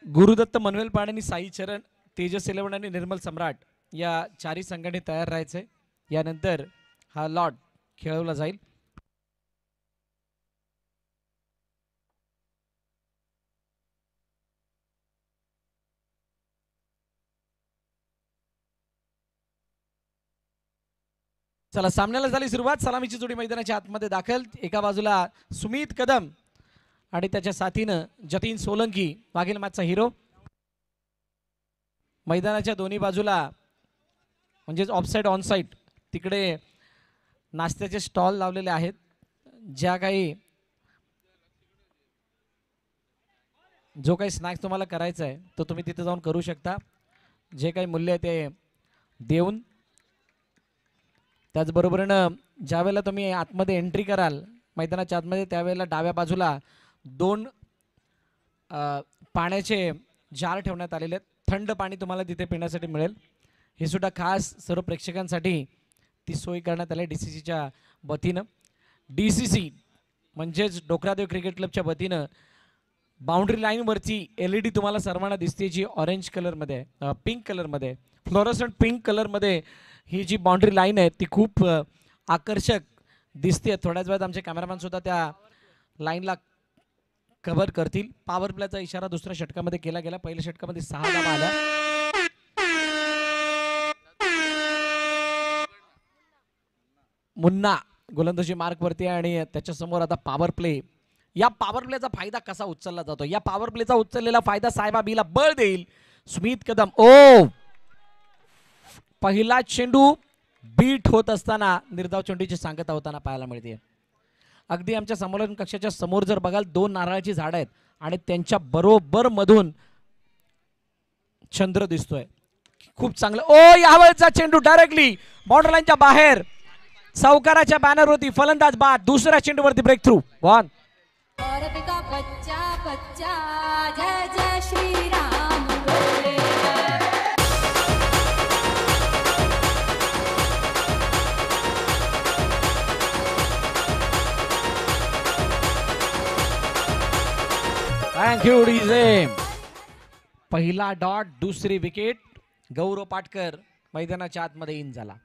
गुरुदत्त, मनवेल पाडे, साई चरण, तेजस 11 आणि निर्मल सम्राट या चारही संघाने तयार राहायचंय. यानंतर हा लॉट खेळवला जाईल. चला सामन्याला झाली सुरुवात. सलामीची जोडी मैदानाच्या आतमध्ये दाखल. एका बाजूला सुमित कदम आणि त्याच्या साथीनं जतीन सोलंकी, मागील मॅचचा हिरो. मैदानाच्या दोन्ही बाजूला म्हणजेच ऑफसाईड ऑनसाईड तिकडे नाश्त्याचे स्टॉल लावलेले आहेत. ज्या काही जो काही स्नॅक्स तुम्हाला करायचा आहे तो तुम्ही तिथे जाऊन करू शकता. जे काही मूल्य आहे ते देऊन. त्याचबरोबरीनं ज्या वेळेला तुम्ही आतमध्ये एंट्री कराल मैदानाच्या आतमध्ये त्यावेळेला डाव्या बाजूला 2 पाण्याचे जार ठेवण्यात आलेले आहेत. थंड पाणी तुम्हाला तिथे पिण्यासाठी मिळेल. हे सुद्धा खास सर्व प्रेक्षकांसाठी ती सोय करण्यात आली DCCच्या वतीनं. DCC म्हणजेच डोकरादेव क्रिकेट क्लबच्या वतीनं बाउंड्री लाईनवरची LED तुम्हाला सर्वांना दिसते, जी ऑरेंज कलरमध्ये आहे, पिंक कलरमध्ये, फ्लोरोसंट पिंक कलरमध्ये. ही जी बाउंड्री लाईन आहे ती खूप आकर्षक दिसते. थोड्याच वेळात आमचे कॅमेरामॅन सुद्धा त्या लाईनला कव्हर करतील. पॉवर प्लेचा इशारा दुसऱ्या षटकामध्ये केला गेला. पहिल्या षटकामध्ये 6 धावा आल्या. मुन्ना गोलंदाजी मार्कवरती आणि त्याच्या समोर आता पॉवर प्ले. या पॉवर प्लेचा फायदा कसा उचलला जातो? या पॉवर प्लेचा उचललेला फायदा साहेबा बीला बळ देईल. सुमित कदम पहिला चेंडू बीट होत असताना निर्धाव चेंडूची सांगता होताना पाहायला मिळते. अगदी आमच्या संमेलन कक्षाच्या समोर जर बघाल 2 नारळाची झाडं आहेत आणि त्यांच्या बरोबर मधून चंद्र दिसतोय. खूप चांगलं. यावेळचा चेंडू डायरेक्टली बाउंड्री लाईनच्या बाहेर चौकाराच्या बॅनरवरती फलंदाज बाद. दुसऱ्या चेंडूवरती ब्रेक थ्रू. वन. जय जय श्री राम. Thank you DJ. पहिला डॉट, दुसरी विकेट. गौरव पाटकर मैदानाच्या आतमध्ये इन झाला.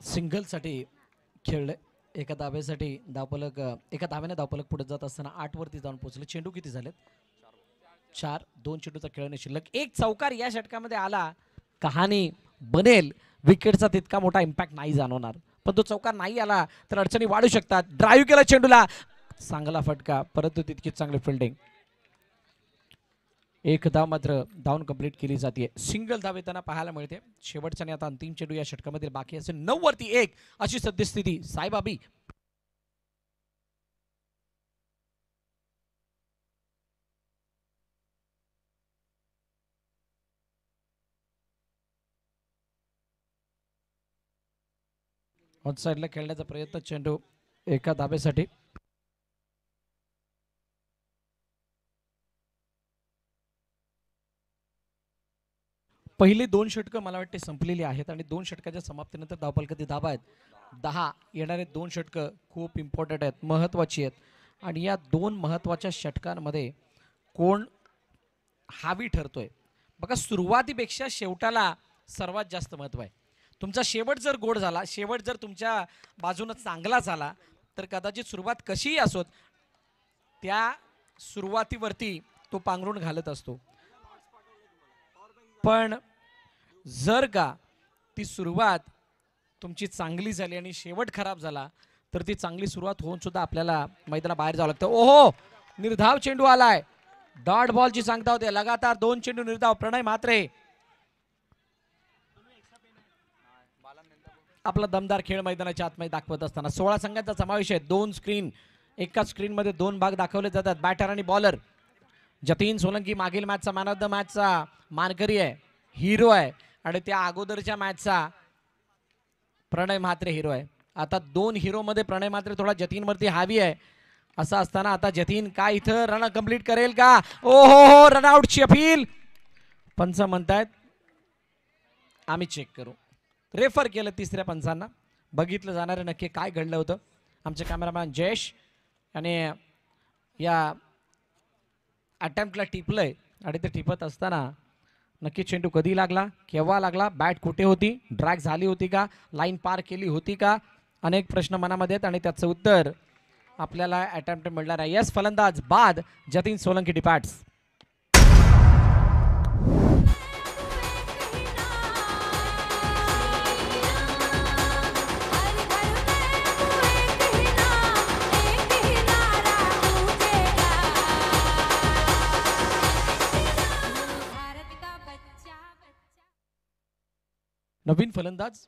सिंगल साठी खेळले. एका धाब्यासाठी धावफलक, एका धाव्याने धावफलक पुढे जात असताना 8 वरती जाऊन पोहोचले. चेंडू किती झालेत? 4. 2 चेंडूचा खेळणे शिल्लक. एक चौकार या षटकामध्ये आला, कहाणी बनेल. विकेटचा तितका मोठा इम्पॅक्ट नाही जाणवणार, पण तो चौकार नाही आला तर अडचणी वाढू शकतात. ड्राईव्ह केला चेंडूला, चांगला फटका, परंतु तितकीच चांगली फिल्डिंग. एक धाव मात्र धावून कंप्लीट केली जाते. सिंगल धाव येताना पाहायला मिळते. शेवटचा आणि आता अंतिम चेंडू या षटकामध्ये बाकी असेल. 9 वरती 1 अशी सद्यस्थिती. साईबाबी ऑन साईडला खेळण्याचा प्रयत्न. चेंडू एका धाब्यासाठी. पहिली 2 षटकं मला वाटते संपलेली आहेत आणि 2 षटकाच्या समाप्तीनंतर धावफलकाची धाबा आहेत 10. येणारे 2 षटकं खूप इम्पॉर्टंट आहेत, महत्त्वाची आहेत. आणि या 2 महत्त्वाच्या षटकांमध्ये कोण हावी ठरतोय बघा. सुरुवातीपेक्षा शेवटाला सर्वात जास्त महत्त्व आहे. तुमचा शेवट जर गोड झाला, शेवट जर तुमच्या बाजूने चांगला झाला तर कदाचित सुरुवात कशीही असोत त्या सुरुवातीवरती तो पांघरून घालत असतो. पण जर का ती सुरुवात तुमची चांगली झाली आणि शेवट खराब झाला तर ती चांगली सुरुवात होऊन सुद्धा आपल्याला मैदाना बाहेर जावं लागतं. ओहो, निर्धाव चेंडू आलाय. डॉट बॉलची सांगता होते. लगातार 2 चेंडू निर्धाव. प्रणय म्हात्रे आपला दमदार खेळ मैदानाच्या आतमध्ये दाखवत असताना 16 संघांचा समावेश आहे. 2 स्क्रीन, एका स्क्रीनमध्ये 2 भाग दाखवले जातात. बॅटर आणि बॉलर. जतीन सोलंकी मागील मॅचचा मॅन ऑफ द मॅचचा मानकरी आहे, हिरो आहे, आणि त्या अगोदरच्या मॅचचा प्रणय म्हात्रे हिरो आहे. आता 2 हिरोमध्ये प्रणय म्हात्रे थोडा जतीनवरती हावी आहे. असं असताना आता जतीन काय इथं रन कंप्लीट करेल का? ओ हो, रनआउटची अपील. पंच म्हणतायत आम्ही चेक करू. रेफर केलं तिसऱ्या पंचांना. बघितलं जाणार आहे नक्की काय घडलं होतं. आमचे कॅमेरामॅन जयेश आणि या अटेम्प्टला टिपलंय, आणि ते टिपत असताना नक्की चेंडू कधी लागला, केव्हा लागला, बॅट कुठे होती, ड्रॅग झाली होती का, लाईन पार केली होती का, अनेक प्रश्न मनामध्ये आहेत आणि त्याचं उत्तर आपल्याला अटेम्प्ट मिळणार आहे. यस, फलंदाज बाद. जतीन सोलंकी डिपार्ट्स. नवीन फलंदाज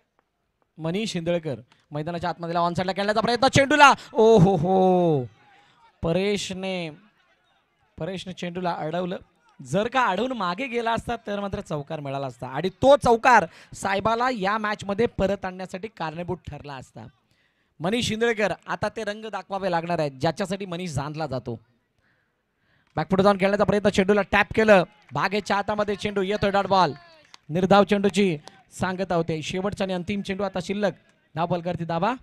मनीष शिंदळकर मैदानाच्या आतमध्ये ऑन साइडला खेळण्याचा प्रयत्न, चेंडूला ओ हो हो, परेशने चेंडूला अडवलं. जर का अडवून मागे गेला असता तर मात्र चौकार मिळाला असता, आणि तो चौकार साहेबाला या मॅच मध्ये परत आणण्यासाठी कारणीभूत ठरला असता. मनीष शिंदळकर आता ते रंग दाखवावे लागणार आहेत ज्याच्यासाठी मनीष जाणला जातो. बॅकफुट जाऊन खेळण्याचा प्रयत्न, चेंडूला टॅप केलं, बागेच्या हातामध्ये चेंडू येतोय. Dot ball. निर्धाव चेंडूची सांगता होते. शेवटचा आणि अंतिम चेंडू आता शिल्लक. धाव बलकरती दाबा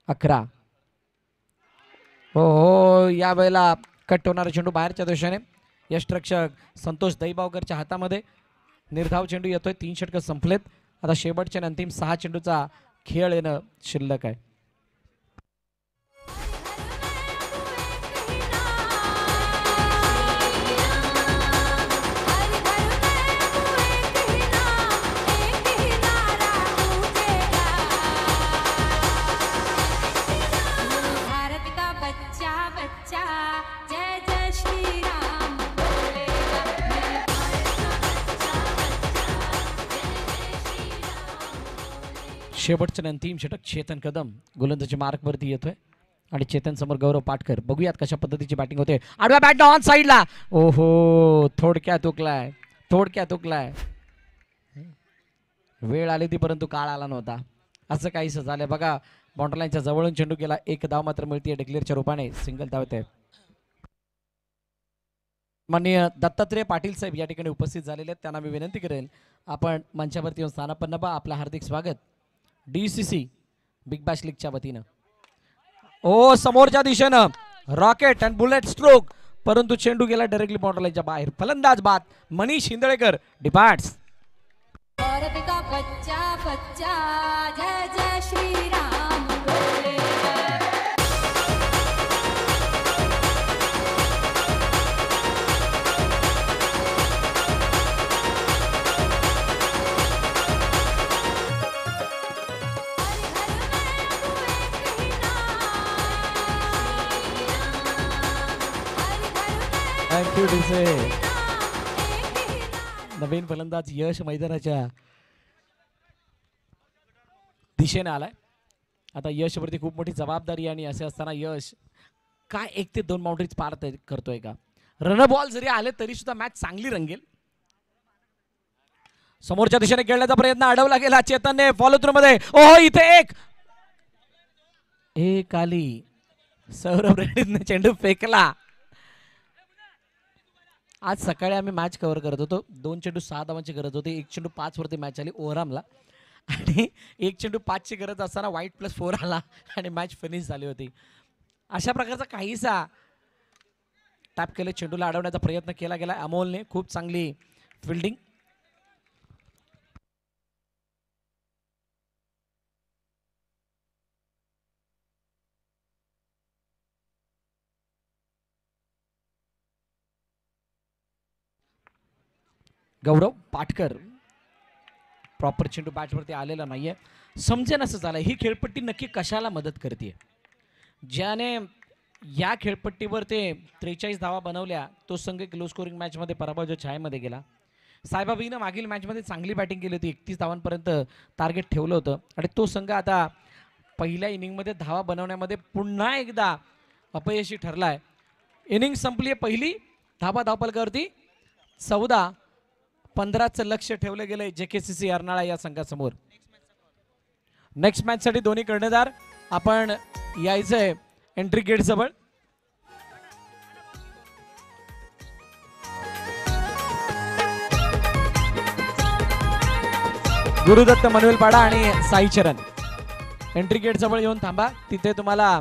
11. हो हो, या वेळेला कट होणारा चेंडू बाहेरच्या दिशेने. यष्टरक्षक संतोष दैबावकरच्या हातामध्ये. निर्धाव चेंडू येतोय. 3 षटकं संपलेत. आता शेवटच्या आणि अंतिम 6 चेंडूचा खेळ येणं शिल्लक आहे. शेवटचं अंतिम षटक. चेतन कदम गोलंदाजी मार्कवरती येतोय आणि चेतन समोर गौरव पाटकर. बघूयात कशा पद्धतीची बॅटिंग होते. आडव्या बॅट ऑन साइडला. ओहो, थोडक्यात हुकलाय. वेळ आली ती परंतु काळ आला नव्हता. असं काहीसं झालंय बघा. बाउंड्री लाईनच्या जवळून चेंडू गेला. 1 धाव मात्र मिळते डिक्लेअरच्या रूपाने. सिंगल धाव आहे. माननीय दत्तात्रय पाटील साहेब या ठिकाणी उपस्थित झालेले आहेत. त्यांना मी विनंती करेल आपण मंचावरती येऊन स्थानापन्न व्हा. आपलं हार्दिक स्वागत DCC बिग बॅश लीगच्या वतीनं. ओ, समोरच्या दिशेनं रॉकेट अँड बुलेट स्ट्रोक, परंतु चेंडू गेला डायरेक्टली बाउंड्री लाईनच्या बाहेर. फलंदाज बाद. मनीष शिंदळकर डिपार्ट्स. जय जय श्रीराम. थँक्यू डीसे. नवीन फलंदाज यश मैदानाच्या दिशेने आलाय. आता यश वरती खूप मोठी जबाबदारी आहे, आणि असे असताना यश काय 1 ते 2 बाउंड्रीज पार करतोय का? रन बॉल जरी आले तरी सुद्धा मॅच चांगली रंगेल. समोरच्या दिशेने खेळण्याचा प्रयत्न अडवला गेला चेतनने फॉलो थ्रू मध्ये. ओहो, इथे एक आली. सौरभ रेड्डीने चेंडू फेकला. आज सकाळी आम्ही मॅच कव्हर करत होतो. 2 चेंडू 6 धावांची गरज होती. 1 चेंडू 5 वरती मॅच आली ओव्हरआमला, आणि 1 चेंडू 5 ची गरज असताना वाईट +4 आला आणि मॅच फिनिश झाली होती. अशा प्रकारचा काहीसा टॅप केले. चेंडूला अडवण्याचा प्रयत्न केला गेला अमोलने. खूप चांगली फिल्डिंग. गौरव पाटकर प्रॉपर चेंडू बॅटवरती आलेला नाहीये. समजेन असं झालं ही खेळपट्टी नक्की कशाला मदत करते. ज्याने या खेळपट्टीवर ते 43 धावा बनवल्या तो संघ एक लो स्कोरिंग मॅचमध्ये पराभवाच्या छायेमध्ये गेला. साईबाबीनं मागील मॅचमध्ये चांगली बॅटिंग केली होती, 31 धावांपर्यंत टार्गेट ठेवलं होतं आणि तो संघ आता पहिल्या इनिंगमध्ये धावा बनवण्यामध्ये पुन्हा एकदा अपयशी ठरला आहे. इनिंग संपली आहे पहिली, धाबा धावपलकावरती 14-15चं लक्ष ठेवलं गेलंय JKCC अर्नाळा या संघासमोर. नेक्स्ट मॅचसाठी दोन्ही कर्णधार आपण यायचंय एंट्री गेट जवळ. गुरुदत्त मनवेलपाडा आणि साई चरण एंट्री गेट जवळ येऊन थांबा. तिथे तुम्हाला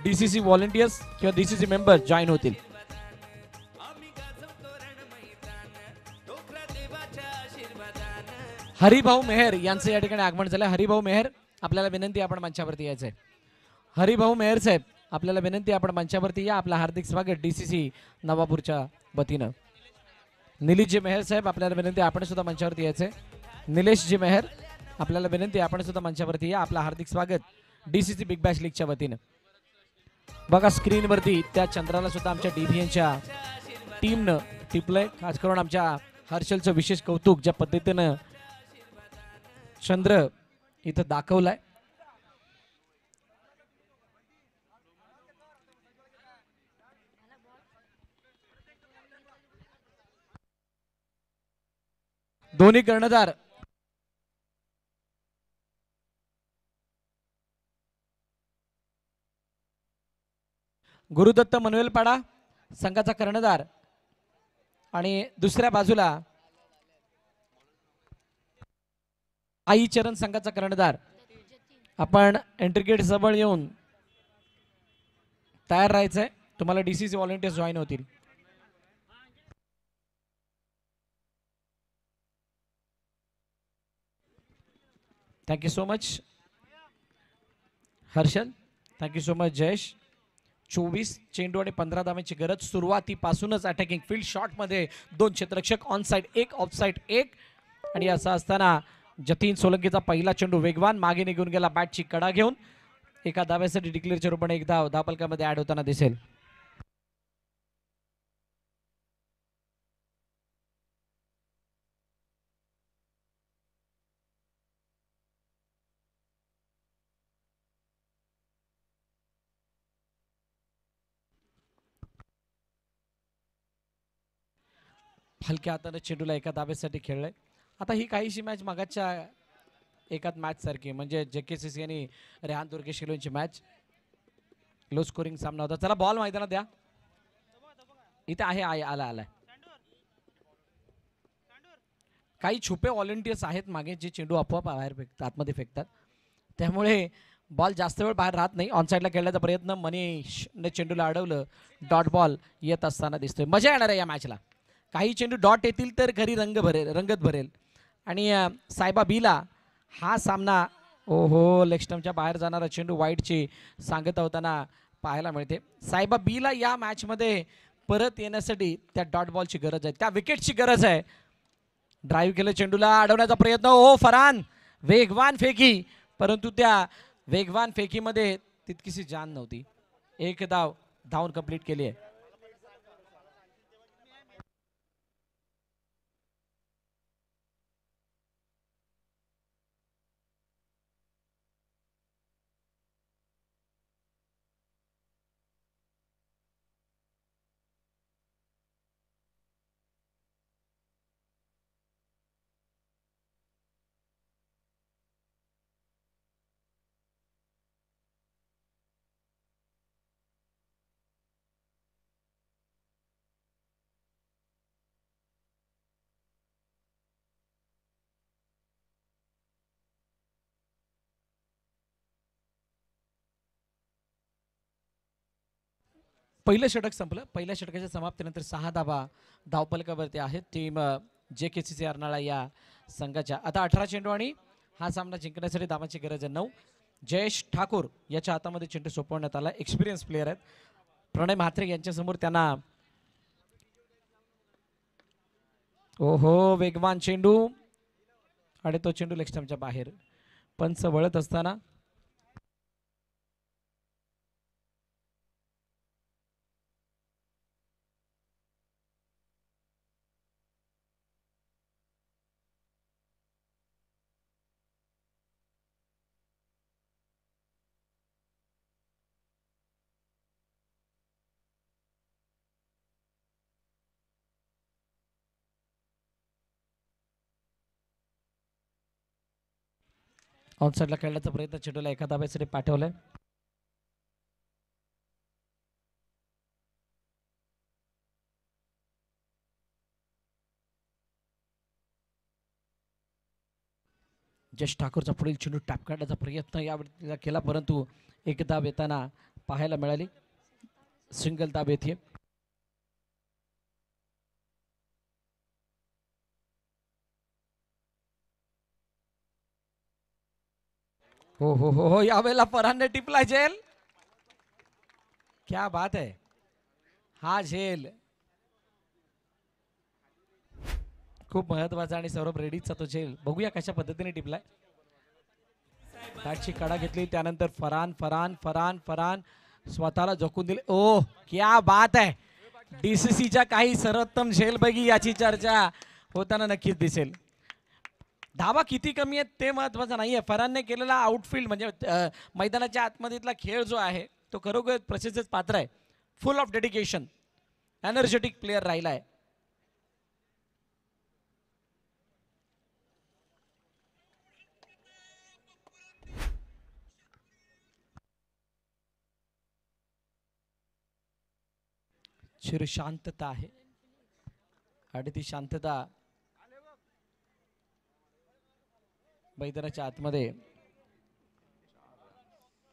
DCC व्हॉलेंटियर्स किंवा DCC मेंबर जॉईन होतील. हरिभाऊ मेहर यांचं या ठिकाणी आगमन झालं. हरिभाऊ मेहर आपल्याला विनंती, आपण मंचावरती यायचंय. हरिभाऊ मेहर साहेब आपल्याला विनंती, आपण मंचावरती या. आपलं हार्दिक स्वागत DCC नवापूरच्या वतीनं. निलेशजी मेहर साहेब आपल्याला विनंती, आपण सुद्धा मंचावरती यायचंय. निलेशजी मेहर आपल्याला विनंती, आपण सुद्धा मंचावरती या. आपलं हार्दिक स्वागत DCC बिग बॅश लीगच्या वतीनं. बघा स्क्रीनवरती त्या चंद्राला सुद्धा आमच्या DBNच्या टीमनं टिपलंय. खास करून आमच्या हर्षलचं विशेष कौतुक, ज्या पद्धतीनं चंद्र इथं दाखवलाय. दोन्ही कर्णधार गुरुदत्त मनवेलपाडा संघाचा कर्णधार आणि दुसऱ्या बाजूला आई चरण संघाचा कर्णधार. आपण एंट्री गेट जवळ येऊन तयार राहायचंय. तुम्हाला DCC व्हॉलेंटियर्स जॉईन होतील. Thank you so much Harshal, thank you so much Jayesh. 24 चेंडू आणि 15 धावांची गरज. सुरुवातीपासूनच अटॅकिंग फील्ड शॉटमध्ये 2 क्षेत्ररक्षक, ऑन साइड 1, ऑफ साइड 1. आणि असं असताना जतीन सोलंकीचा पहिला चेंडू वेगवान मागे निघून गेला बॅटची कडा घेऊन. एका धाव्यासाठी डिक्लेअरच्या रूपाने एक धाव धावपलकामध्ये ऍड होताना दिसेल. हलक्या हाताने चेंडूला एका धाब्यासाठी खेळलंय. आता ही काहीशी मॅच मागाच्या एकाच मॅच सारखी, म्हणजे JKCC आणि रेहान दुर्गे शिलोंची मॅच. लो स्कोरिंग सामना होता. चला बॉल मैदानात द्या. इथे आहे, आलाय. काही छुपे व्हॉलेंटियर्स आहेत मागे, जे चेंडू आपोआप बाहेर फेकतात, आतमध्ये फेकतात. त्यामुळे बॉल जास्त वेळ बाहेर राहत नाही. ऑन साईडला खेळण्याचा प्रयत्न, मनीषने चेंडूला अडवलं. डॉट बॉल येत असताना दिसतोय. मजा येणार आहे या मॅचला. काही चेंडू डॉट येतील तर घरी रंगत भरेल. आणि सायबा बीला हा सामना, ओहो, लेग स्टंपच्या बाहेर जाणारा चेंडू वाईटची सांगता होताना पाहायला मिळते. सायबा बीला या मॅचमध्ये परत येण्यासाठी त्या डॉट बॉलची गरज आहे, त्या विकेटची गरज आहे. ड्राईव्ह केलं, चेंडूला अडवण्याचा प्रयत्न. ओ फरहान, वेगवान फेकी, परंतु त्या वेगवान फेकीमध्ये तितकीशी जान नव्हती. एक धावून कंप्लीट केली आहे. पहिलं षटक संपलं. पहिल्या षटकाच्या समाप्तीनंतर 6 धावा धावपलकावरती आहेत टीम JKCC अर्नाळा या संघाच्या. आता 18 चेंडू आणि हा सामना जिंकण्यासाठी धावांची गरज आहे 9. जयेश ठाकूर याच्या हातामध्ये चेंडू सोपवण्यात आला. एक्सपिरियन्स प्लेयर आहेत. प्रणय म्हात्रे यांच्या समोर त्यांना, ओहो, वेगवान चेंडू आणि तो चेंडू लेग स्टंपच्या बाहेर. पंच वळत असताना ऑनसाईडला खेळण्याचा प्रयत्न चेंडूला एका धाब्यासाठी पाठवलाय. जश ठाकूरचा पुढील चेंडू टॅप काढण्याचा प्रयत्न यावेळी केला, परंतु एक धाब येताना पाहायला मिळाली. सिंगल धाब येते. हो हो हो हो, यावेळेला फरहानने टिपला झेल. क्या बात है, हा झेल खूप महत्वाचा आणि सौरभ रेड्डीचा तो झेल. बघूया कशा पद्धतीने टिपलाय. बॅटची कडा घेतली, त्यानंतर फरहान फरहान फरहान फरहान स्वतःला झोकून दिले. ओ क्या बात है, डीसीसीच्या काही सर्वोत्तम झेलबैगी याची चर्चा होताना नक्कीच दिसेल. धावा किती कमी आहेत ते महत्वाचं नाहीये. फरहानने केलेला आउटफील्ड म्हणजे मैदानाच्या आतमधीतला खेळ जो आहे तो खरोखर प्रशंसेस पात्र आहे. फुल ऑफ डेडिकेशन, एनर्जेटिक प्लेअर राहिला आहे. चिर शांतता आहे आणि ती शांतता मैदानाच्या आतमध्ये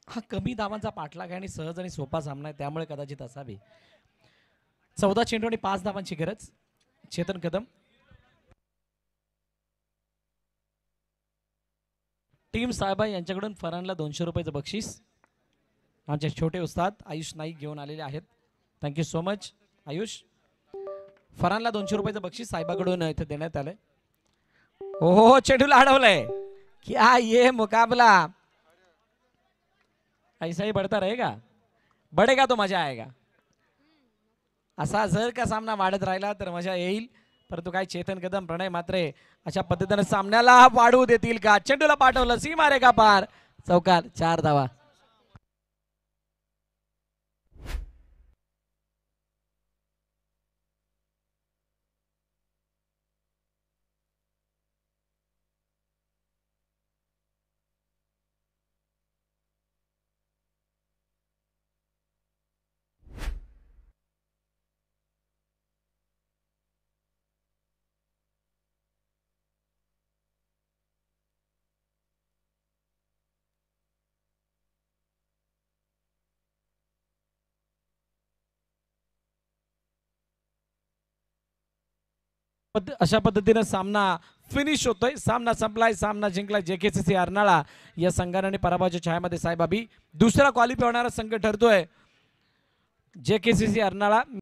हा कमी धावांचा पाठलाग आहे आणि सहज आणि सोपा सामना आहे, त्यामुळे कदाचित असावी. 14 चेंडू आणि 5 धावांची गरज. चेतन कदम टीम साहेबा यांच्याकडून फरहानला 200 रुपयाचं बक्षीस आमचे छोटे उस्ताद आयुष नाईक घेऊन आलेले आहेत. Thank you so much Ayush. फरहानला 200 रुपयाचं बक्षीस साहेबाकडून इथे देण्यात आलंय. हो हो, चेंडूला अडवलंय. क्या ये मुकाबला ऐसा ही बढ़ता रहेगा, बढ़ेगा तो मजा आएगा. असा जर का सामना वाढत राहिला तर मजा येईल, परंतु काय चेतन कदम प्रणय मात्रे अशा पद्धतीने सामन्याला वाढवू देतील का. चेंडूला पाठवलं, सी मारेगा पार, चौकार. 4 धावा. अशा पद्धतीने सामना फिनिश होतोय. सामना संपलाय, सामना जिंकलाय जेकेसीसी अर्नाळा या संघाने आणि पराभवाच्या छायामध्ये साहेबाबी दुसरा क्वालिफाय होणारा संघ ठरतोय जेकेसीसी अर्नाळा.